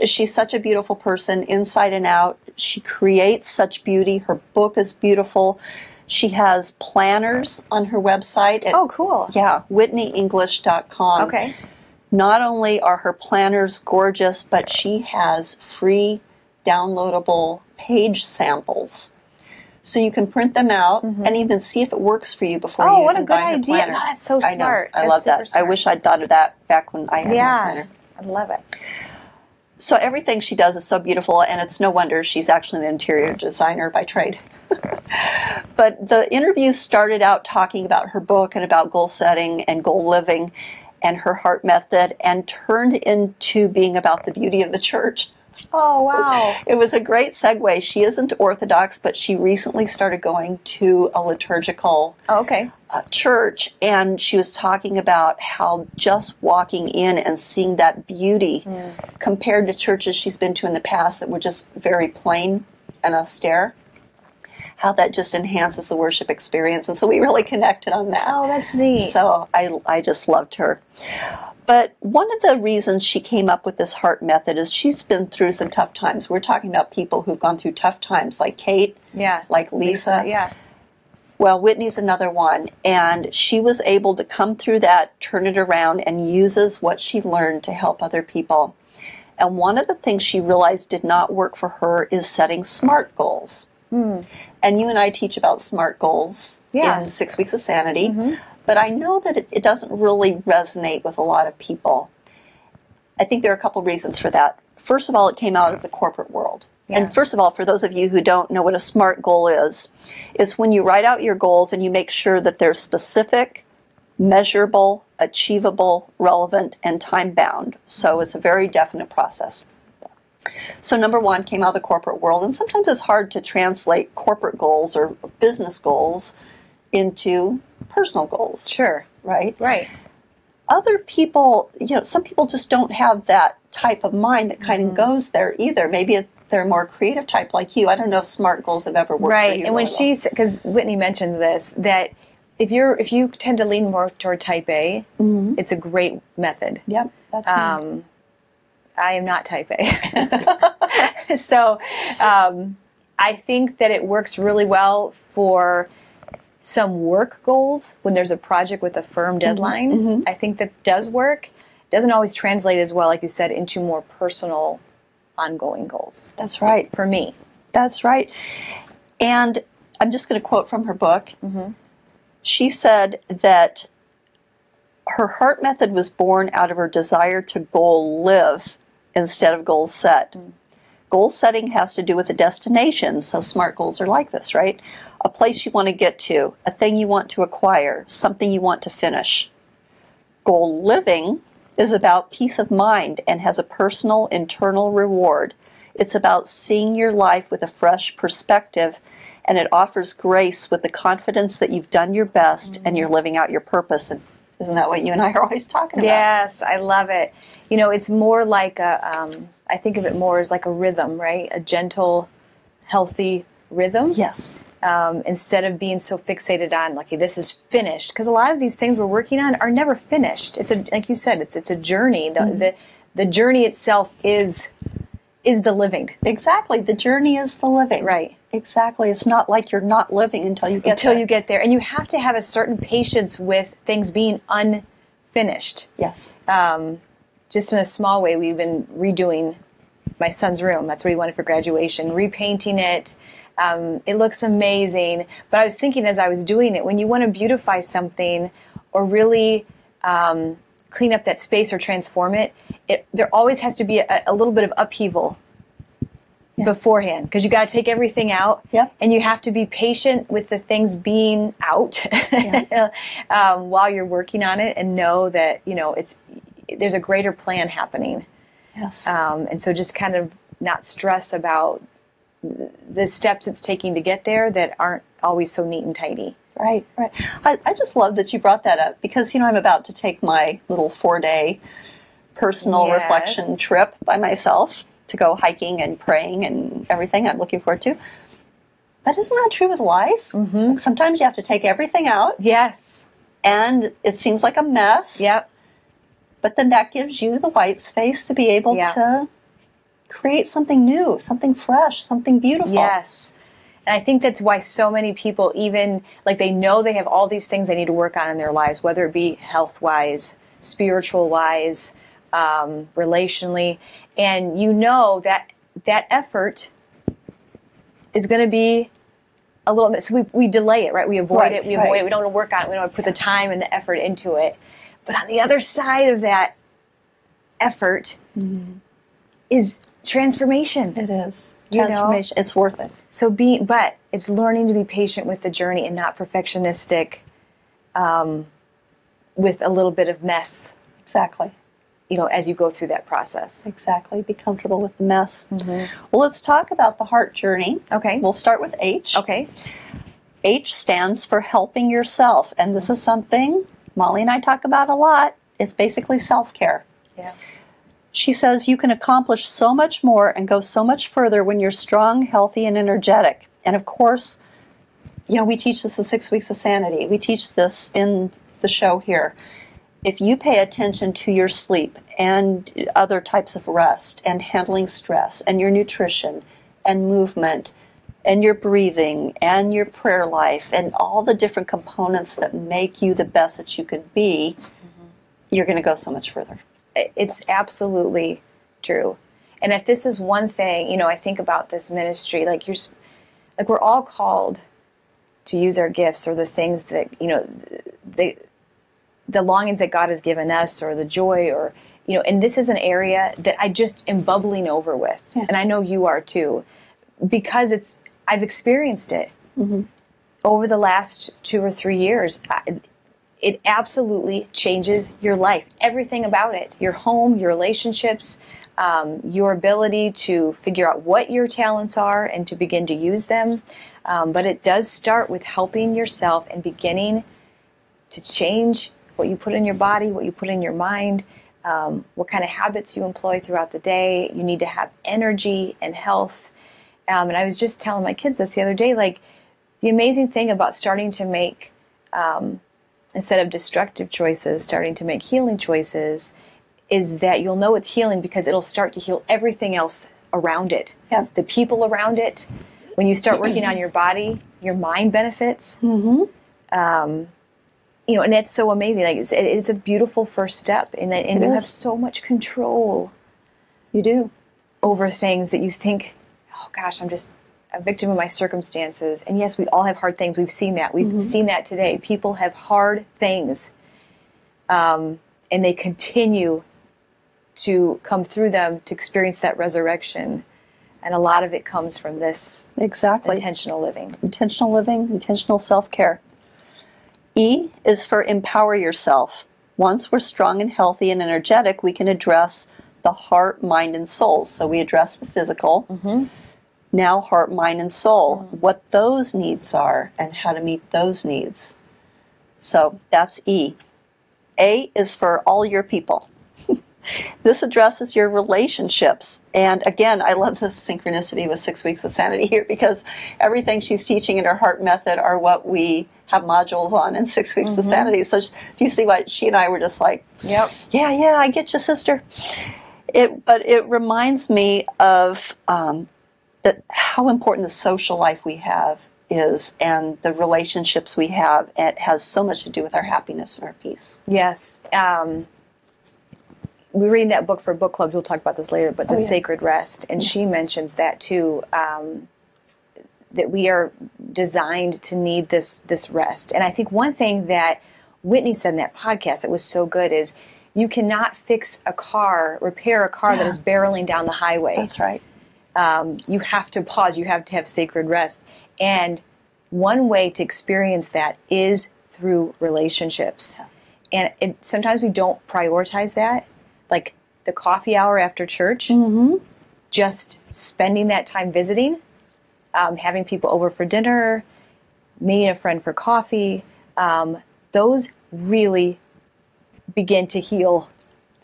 she's such a beautiful person, inside and out. She creates such beauty. Her book is beautiful. She has planners on her website. Oh, cool. Yeah, WhitneyEnglish.com. Okay. Not only are her planners gorgeous, but she has free downloadable page samples. So you can print them out and even see if it works for you before you what a even good buy her idea. planner. God, that's so smart. I love that. Smart. I wish I'd thought of that back when I had my planner. I love it. So everything she does is so beautiful, and it's no wonder she's actually an interior designer by trade. But the interview started out talking about her book and about goal setting and goal living and her heart method, and turned into being about the beauty of the church. Oh, wow. It was a great segue. She isn't Orthodox, but she recently started going to a liturgical church, and she was talking about how just walking in and seeing that beauty compared to churches she's been to in the past that were just very plain and austere, how that just enhances the worship experience. And so we really connected on that. Oh, that's neat. So I just loved her. But one of the reasons she came up with this heart method is she's been through some tough times. We're talking about people who've gone through tough times, like Kate, like Lisa. Yeah. Well, Whitney's another one. And she was able to come through that, turn it around, and uses what she learned to help other people. And one of the things she realized did not work for her is setting SMART goals. And you and I teach about SMART goals in 6 Weeks of Sanity. But I know that it doesn't really resonate with a lot of people. I think there are a couple reasons for that. First of all, it came out of the corporate world. Yeah. And first of all, for those of you who don't know what a SMART goal is when you write out your goals and you make sure that they're specific, measurable, achievable, relevant, and time-bound. So it's a very definite process. So number one came out of the corporate world, and sometimes it's hard to translate corporate goals or business goals into personal goals. Sure. Right? Right. Other people, some people just don't have that type of mind that kind of goes there either. Maybe they're a more creative type like you. I don't know if SMART goals have ever worked for you. Right. And when because Whitney mentions this, that if you tend to lean more toward type A, it's a great method. Yep, that's me. I am not type A. So I think that it works really well for some work goals when there's a project with a firm deadline. I think that does doesn't always translate as well, like you said, into more personal, ongoing goals. That's right. For me. That's right. And I'm just going to quote from her book. Mm-hmm. She said that her heart method was born out of her desire to goal live instead of goal set. Mm. Goal setting has to do with a destination, so SMART goals are like this, right? A place you want to get to, a thing you want to acquire, something you want to finish. Goal living is about peace of mind and has a personal internal reward. It's about seeing your life with a fresh perspective, and it offers grace with the confidence that you've done your best and you're living out your purpose. And isn't that what you and I are always talking about? Yes, I love it. You know, it's more like I think of it more as like a rhythm, right? A gentle, healthy rhythm. Yes. Instead of being so fixated on, like, this is finished. Because a lot of these things we're working on are never finished. It's like you said, it's a journey. The journey itself is the living. Exactly. The journey is the living. Right. Exactly. It's not like you're not living until you get there. Until you get there. And you have to have a certain patience with things being unfinished. Yes. Just in a small way, we've been redoing my son's room. That's what he wanted for graduation. Repainting it. It looks amazing. But I was thinking as I was doing it, when you want to beautify something or really clean up that space or transform it, there always has to be a little bit of upheaval beforehand, because you got to take everything out, and you have to be patient with the things being out while you're working on it, and know that there's a greater plan happening. Yes. And so just kind of not stress about the steps it's taking to get there that aren't always so neat and tidy. Right, right. I just love that you brought that up, because, I'm about to take my little 4-day personal reflection trip by myself to go hiking and praying and everything I'm looking forward to. But isn't that true with life? Mm-hmm. Like sometimes you have to take everything out. Yes. And it seems like a mess. Yep. But then that gives you the white space to be able to create something new, something fresh, something beautiful. Yes. And I think that's why so many people, even like, they know they have all these things they need to work on in their lives, whether it be health-wise, spiritual-wise, relationally, and that effort is going to be a little bit, so we delay it, right? We avoid it, we don't want to work on it, we don't want to put the time and the effort into it. But on the other side of that effort is transformation. It is. Transformation. It's worth it. So but it's learning to be patient with the journey and not perfectionistic with a little bit of mess. Exactly. As you go through that process. Exactly. Be comfortable with the mess. Mm-hmm. Well, let's talk about the heart journey. Okay. We'll start with H. Okay. H stands for helping yourself. And this is something Molly and I talk about a lot. It's basically self-care. Yeah. She says you can accomplish so much more and go so much further when you're strong, healthy, and energetic. And of course, we teach this in 6 Weeks of Sanity. We teach this in the show here. If you pay attention to your sleep and other types of rest and handling stress and your nutrition and movement and your breathing and your prayer life and all the different components that make you the best that you could be, you're going to go so much further. It's absolutely true. And if this is one thing, I think about this ministry, like we're all called to use our gifts or the things that, the longings that God has given us, or the joy, or, and this is an area that I just am bubbling over with. Yeah. And I know you are too, because I've experienced it over the last 2 or 3 years. It absolutely changes your life. Everything about it. Your home, your relationships, your ability to figure out what your talents are and to begin to use them. But it does start with helping yourself and beginning to change what you put in your body, what you put in your mind, what kind of habits you employ throughout the day. You need to have energy and health. And I was just telling my kids this the other day, like, the amazing thing about starting to make, instead of destructive choices, starting to make healing choices, is that you'll know it's healing because it'll start to heal everything else around it. Yeah. The people around it. When you start working on your body, your mind benefits. and that's so amazing. Like it's a beautiful first step, and you have so much control. You do. Over things that you think, oh gosh, I'm just a victim of my circumstances. And yes, we all have hard things. We've seen that. We've seen that today. People have hard things, and they continue to come through them to experience that resurrection. And a lot of it comes from this intentional living. Intentional living, intentional self-care. E is for empower yourself. Once we're strong and healthy and energetic, we can address the heart, mind, and soul. So we address the physical. Now heart, mind, and soul. What those needs are and how to meet those needs. So that's E. A is for all your people. This addresses your relationships. And again, I love the synchronicity with 6 Weeks of Sanity here, because everything she's teaching in her heart method are what we have modules on in 6 Weeks of Sanity. So do you see what she and I were just like, yep, yeah, I get you, sister. But it reminds me of that how important the social life we have is, and the relationships we have. It has so much to do with our happiness and our peace. Yes. We're reading that book for book clubs. We'll talk about this later, but the Sacred Rest. And she mentions that too, that we are designed to need this rest. And I think one thing that Whitney said in that podcast that was so good is, you cannot repair a car that is barreling down the highway. That's right. You have to pause. You have to have sacred rest. And one way to experience that is through relationships. And sometimes we don't prioritize that. Like the coffee hour after church, just spending that time visiting, having people over for dinner, meeting a friend for coffee, those really begin to heal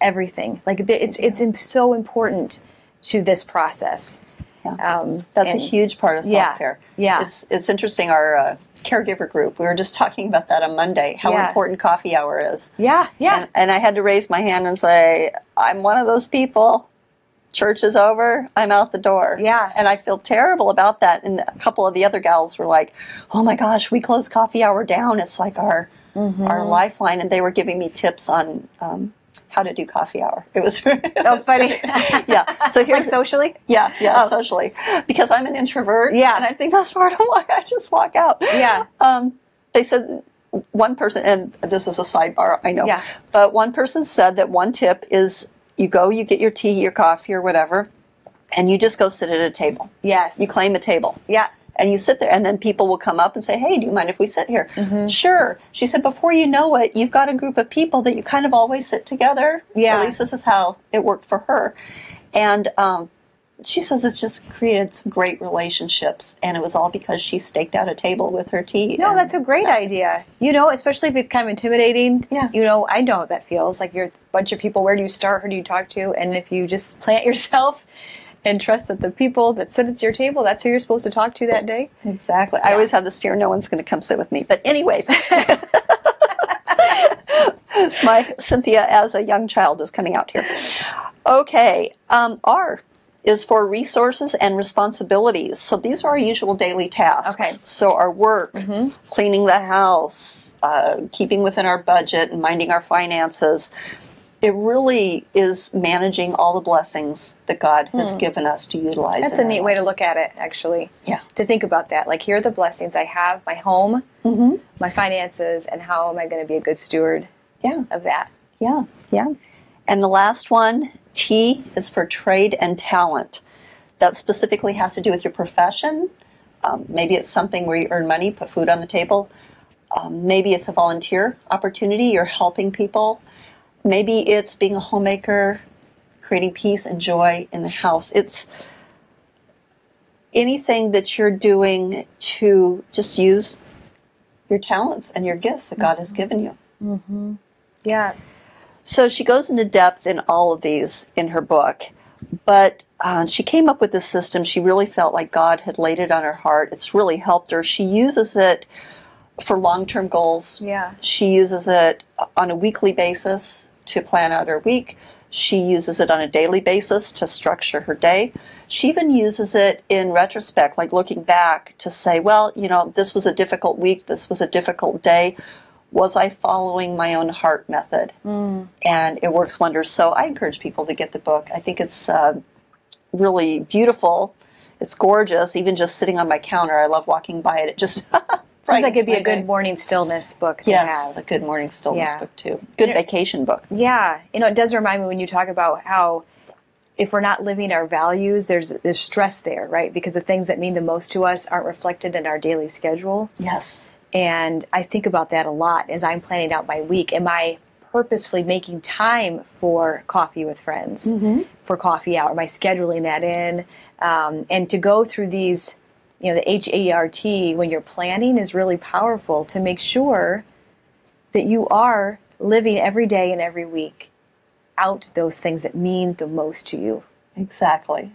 everything. Like it's so important to this process. Yeah. That's a huge part of self-care. Yeah. It's interesting, our caregiver group, we were just talking about that on Monday, how important coffee hour is. Yeah. And I had to raise my hand and say, I'm one of those people. Church is over, I'm out the door. Yeah. And I feel terrible about that. And a couple of the other gals were like, oh my gosh, we close coffee hour down. It's like our lifeline. And they were giving me tips on how to do coffee hour. It was funny. Yeah. So here's like socially? Yeah, socially. Because I'm an introvert. Yeah. And I think that's part of why I just walk out. Yeah. They said one person, and this is a sidebar, I know. Yeah. But one person said that one tip is you get your tea, your coffee, or whatever, and you just go sit at a table. Yes. You claim a table. Yeah. And you sit there, and then people will come up and say, hey, do you mind if we sit here? Sure. She said, before you know it, you've got a group of people that you kind of always sit together. Yeah. At least this is how it worked for her. And she says it's just created some great relationships, and it was all because she staked out a table with her tea. No, that's a great idea. Especially if it's kind of intimidating. Yeah. I know what that feels like. You're a bunch of people. Where do you start? Who do you talk to? And if you just plant yourself and trust that the people that sit at your table, that's who you're supposed to talk to that day. Exactly. I always have this fear no one's going to come sit with me. But anyway, my Cynthia as a young child is coming out here. Okay. R is for resources and responsibilities. So these are our usual daily tasks. Okay. So our work, cleaning the house, keeping within our budget and minding our finances. It really is managing all the blessings that God has given us to utilize. That's a neat way to look at it, actually. Yeah. To think about that. Like, here are the blessings I have, my home, my finances, and how am I going to be a good steward of that? Yeah. And the last one, T, is for trade and talent. That specifically has to do with your profession. Maybe it's something where you earn money, put food on the table. Maybe it's a volunteer opportunity. You're helping people. Maybe it's being a homemaker, creating peace and joy in the house. It's anything that you're doing to just use your talents and your gifts that God has given you. Yeah. So she goes into depth in all of these in her book, but she came up with this system. She really felt like God had laid it on her heart. It's really helped her. She uses it for long-term goals. Yeah. She uses it on a weekly basis to plan out her week. She uses it on a daily basis to structure her day. She even uses it in retrospect, like looking back to say, well, this was a difficult week. This was a difficult day. Was I following my own heart method? And it works wonders. So I encourage people to get the book. I think it's really beautiful. It's gorgeous. Even just sitting on my counter, I love walking by it. It just Seems like it'd be a good morning stillness book to yes, have. a good morning stillness book too. Good vacation book. Yeah. It does remind me when you talk about how if we're not living our values, there's stress there, right? Because the things that mean the most to us aren't reflected in our daily schedule. Yes. And I think about that a lot as I'm planning out my week. Am I purposefully making time for coffee with friends, for coffee hour? Am I scheduling that in? And to go through these, the HART when you're planning is really powerful to make sure that you are living every day and every week out those things that mean the most to you. Exactly.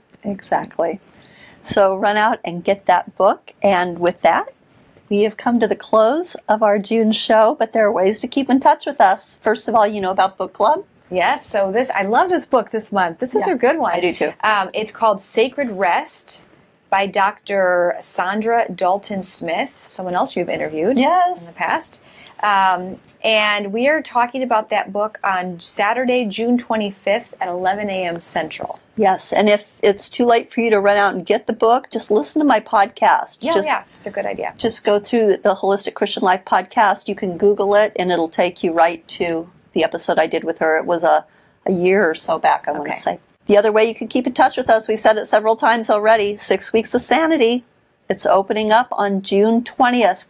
So run out and get that book. And with that, we have come to the close of our June show, but there are ways to keep in touch with us. First of all, you know about book club. Yes, so I love this book this month. This was a good one. I do too. It's called Sacred Rest by Dr. Sandra Dalton Smith, someone else you've interviewed in the past. And we are talking about that book on Saturday, June 25th at 11 a.m. Central. Yes, and if it's too late for you to run out and get the book, just listen to my podcast. Yeah, it's a good idea. Just go through the Holistic Christian Life podcast. You can Google it, and it'll take you right to the episode I did with her. It was a year or so back, I want to say. The other way you can keep in touch with us, we've said it several times already, 6 Weeks of Sanity. It's opening up on June 20th.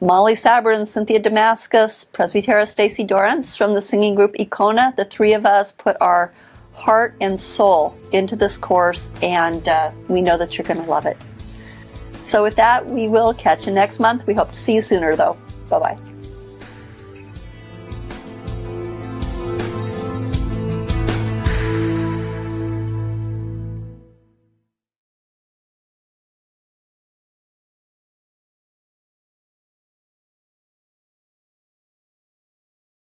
Molly Sabrin, Cynthia Damascus, Presbytera Stacy Dorrance from the singing group Icona, the three of us put our heart and soul into this course, and we know that you're going to love it. So with that, we will catch you next month. We hope to see you sooner, though. Bye-bye.